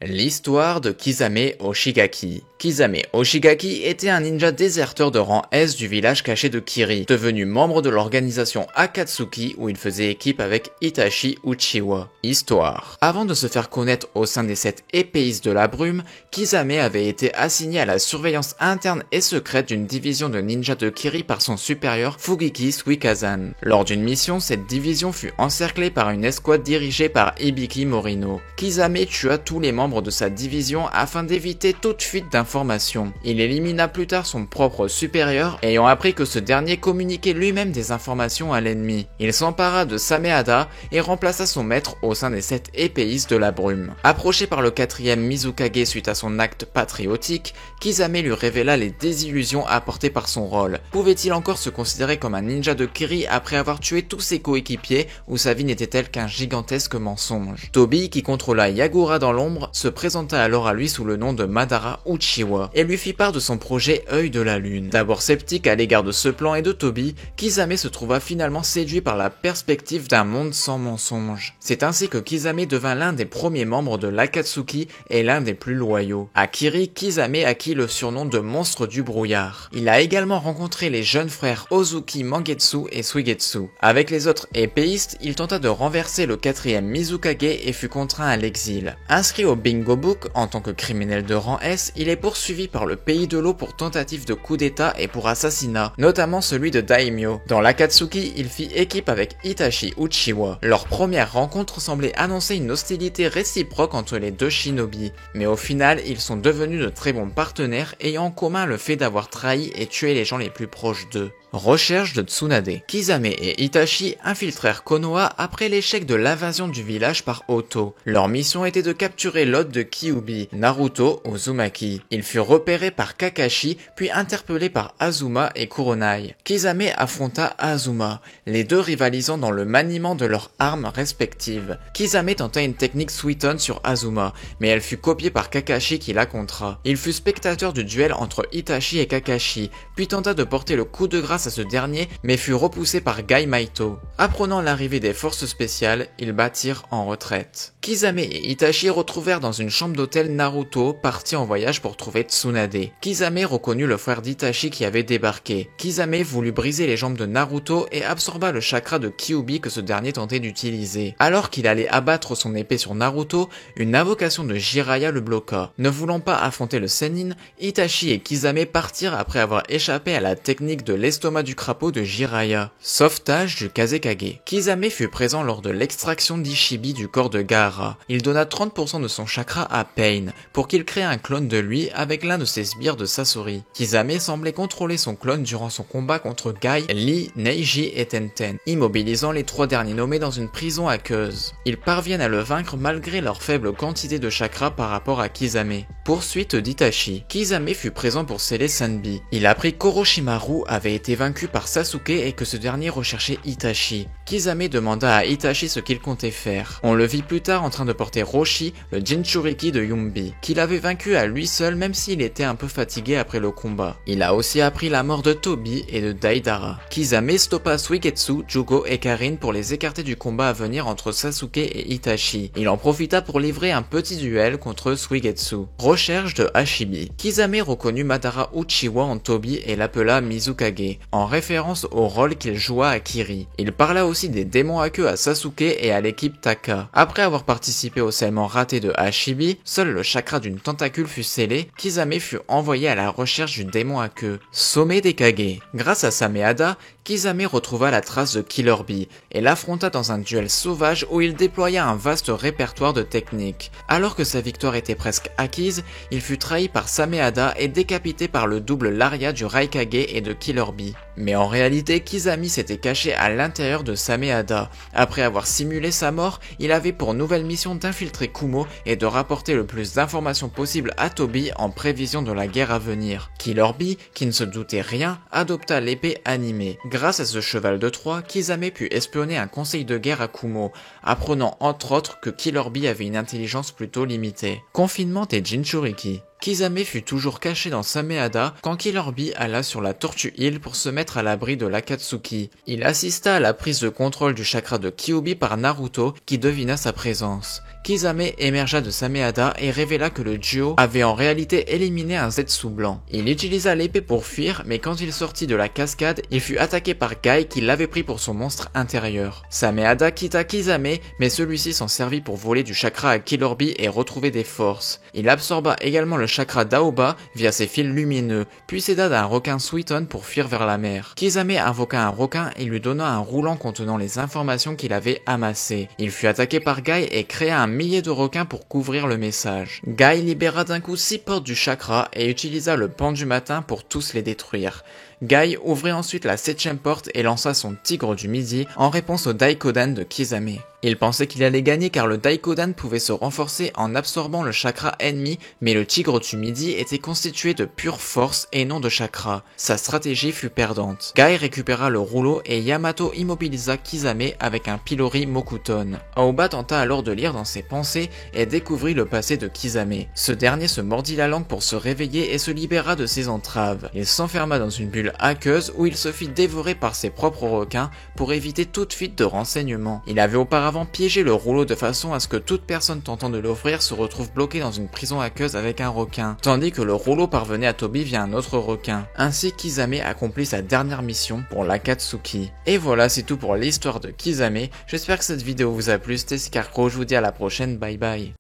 L'histoire de Kisame Oshigaki. Kisame Oshigaki était un ninja déserteur de rang S du village caché de Kiri, devenu membre de l'organisation Akatsuki où il faisait équipe avec Itachi Uchiwa. Histoire. Avant de se faire connaître au sein des 7 épéistes de la brume, Kisame avait été assigné à la surveillance interne et secrète d'une division de ninjas de Kiri par son supérieur Fugiki Suikazan. Lors d'une mission, cette division fut encerclée par une escouade dirigée par Hibiki Morino. Kisame tua tous les membres de sa division afin d'éviter toute fuite d'informations. Il élimina plus tard son propre supérieur, ayant appris que ce dernier communiquait lui-même des informations à l'ennemi. Il s'empara de Sameada et remplaça son maître au sein des 7 épéistes de la brume. Approché par le 4e Mizukage suite à son acte patriotique, Kisame lui révéla les désillusions apportées par son rôle. Pouvait-il encore se considérer comme un ninja de Kiri après avoir tué tous ses coéquipiers, ou sa vie n'était-elle qu'un gigantesque mensonge? Tobi, qui contrôla Yagura dans l'ombre, se présenta alors à lui sous le nom de Madara Uchiwa et lui fit part de son projet Œil de la Lune. D'abord sceptique à l'égard de ce plan et de Tobi, Kisame se trouva finalement séduit par la perspective d'un monde sans mensonges. C'est ainsi que Kisame devint l'un des premiers membres de l'Akatsuki et l'un des plus loyaux. À Kiri, Kisame acquit le surnom de monstre du brouillard. Il a également rencontré les jeunes frères Ozuki Mangetsu et Suigetsu. Avec les autres épéistes, il tenta de renverser le 4e Mizukage et fut contraint à l'exil. Inscrit au Bingo Book en tant que criminel de rang S, il est poursuivi par le pays de l'eau pour tentative de coup d'état et pour assassinat, notamment celui de Daimyo. Dans l'Akatsuki, il fit équipe avec Itachi Uchiwa. Leur première rencontre semblait annoncer une hostilité réciproque entre les deux shinobi, mais au final, ils sont devenus de très bons partenaires ayant en commun le fait d'avoir trahi et tué les gens les plus proches d'eux. Recherche de Tsunade. Kisame et Itachi infiltrèrent Konoha après l'échec de l'invasion du village par Oto. Leur mission était de capturer l'hôte de Kyuubi, Naruto Uzumaki. Ils furent repérés par Kakashi, puis interpellés par Azuma et Kuronai. Kisame affronta Azuma, les deux rivalisant dans le maniement de leurs armes respectives. Kisame tenta une technique Suiton sur Azuma, mais elle fut copiée par Kakashi qui la contra. Il fut spectateur du duel entre Itachi et Kakashi, puis tenta de porter le coup de grâce à ce dernier, mais fut repoussé par Gai Maito. Apprenant l'arrivée des forces spéciales, ils battirent en retraite. Kisame et Itachi retrouvèrent dans une chambre d'hôtel Naruto, parti en voyage pour trouver Tsunade. Kisame reconnut le frère d'Itachi qui avait débarqué. Kisame voulut briser les jambes de Naruto et absorba le chakra de Kyuubi que ce dernier tentait d'utiliser. Alors qu'il allait abattre son épée sur Naruto, une invocation de Jiraiya le bloqua. Ne voulant pas affronter le Sennin, Itachi et Kisame partirent après avoir échappé à la technique de l'estomac du crapaud de Jiraiya. Sauvetage du Kazekage. Kisame fut présent lors de l'extraction d'Ishibi du corps de Gaara. Il donna 30% de son chakra à Pain pour qu'il crée un clone de lui avec l'un de ses sbires de Sasori. Kisame semblait contrôler son clone durant son combat contre Gai, Lee, Neji et Tenten, immobilisant les 3 derniers nommés dans une prison aqueuse. Ils parviennent à le vaincre malgré leur faible quantité de chakra par rapport à Kisame. Poursuite d'Itachi. Kisame fut présent pour sceller Sanbi. Il apprit qu'Orochimaru avait été vaincu par Sasuke et que ce dernier recherchait Itachi. Kisame demanda à Itachi ce qu'il comptait faire. On le vit plus tard en train de porter Roshi, le Jinchuriki de Yumbi, qu'il avait vaincu à lui seul même s'il était un peu fatigué après le combat. Il a aussi appris la mort de Tobi et de Deidara. Kisame stoppa Suigetsu, Jugo et Karin pour les écarter du combat à venir entre Sasuke et Itachi. Il en profita pour livrer un petit duel contre Suigetsu. Recherche de Hashibi. Kisame reconnut Madara Uchiwa en Tobi et l'appela Mizukage, en référence au rôle qu'il joua à Kiri. Il parla aussi des démons à queue à Sasuke et à l'équipe Taka. Après avoir participé au scellement raté de Hashibi, seul le chakra d'une tentacule fut scellé, Kisame fut envoyé à la recherche du démon à queue. Sommet des Kage. Grâce à Sameada, Kisame retrouva la trace de Killer Bee et l'affronta dans un duel sauvage où il déploya un vaste répertoire de techniques. Alors que sa victoire était presque acquise, il fut trahi par Sameada et décapité par le double Lariat du Raikage et de Killer Bee. Mais en réalité, Kisame s'était caché à l'intérieur de Sameada. Après avoir simulé sa mort, il avait pour nouvelle mission d'infiltrer Kumo et de rapporter le plus d'informations possible à Tobi en prévision de la guerre à venir. Killer Bee, qui ne se doutait rien, adopta l'épée animée. Grâce à ce cheval de Troie, Kisame put espionner un conseil de guerre à Kumo, apprenant entre autres que Killer Bee avait une intelligence plutôt limitée. Confinement des Jinchuriki. Kisame fut toujours caché dans Sameada quand Killer Bee alla sur la Tortue Hill pour se mettre à l'abri de l'Akatsuki. Il assista à la prise de contrôle du chakra de Kyuubi par Naruto qui devina sa présence. Kisame émergea de Sameada et révéla que le duo avait en réalité éliminé un Zetsu blanc. Il utilisa l'épée pour fuir, mais quand il sortit de la cascade, il fut attaqué par Guy qui l'avait pris pour son monstre intérieur. Sameada quitta Kisame, mais celui-ci s'en servit pour voler du chakra à Killer Bee et retrouver des forces. Il absorba également le chakra d'Aoba via ses fils lumineux, puis s'aida d'un requin Suiton pour fuir vers la mer. Kisame invoqua un requin et lui donna un roulant contenant les informations qu'il avait amassées. Il fut attaqué par Guy et créa un millier de requins pour couvrir le message. Guy libéra d'un coup 6 portes du chakra et utilisa le pan du matin pour tous les détruire. Guy ouvrit ensuite la 7ème porte et lança son tigre du midi en réponse au Daikodan de Kisame. Il pensait qu'il allait gagner car le Daikodan pouvait se renforcer en absorbant le chakra ennemi, mais le tigre du midi était constitué de pure force et non de chakra. Sa stratégie fut perdante. Guy récupéra le rouleau et Yamato immobilisa Kisame avec un pilori Mokuton. Aoba tenta alors de lire dans ses pensées et découvrit le passé de Kisame. Ce dernier se mordit la langue pour se réveiller et se libéra de ses entraves. Il s'enferma dans une bulle aqueuse où il se fit dévorer par ses propres requins pour éviter toute fuite de renseignements. Il avait auparavant piégé le rouleau de façon à ce que toute personne tentant de l'ouvrir se retrouve bloquée dans une prison aqueuse avec un requin, tandis que le rouleau parvenait à Toby via un autre requin. Ainsi Kisame accomplit sa dernière mission pour l'Akatsuki. Et voilà, c'est tout pour l'histoire de Kisame. J'espère que cette vidéo vous a plu, c'était Scarecrow, je vous dis à la prochaine, bye bye.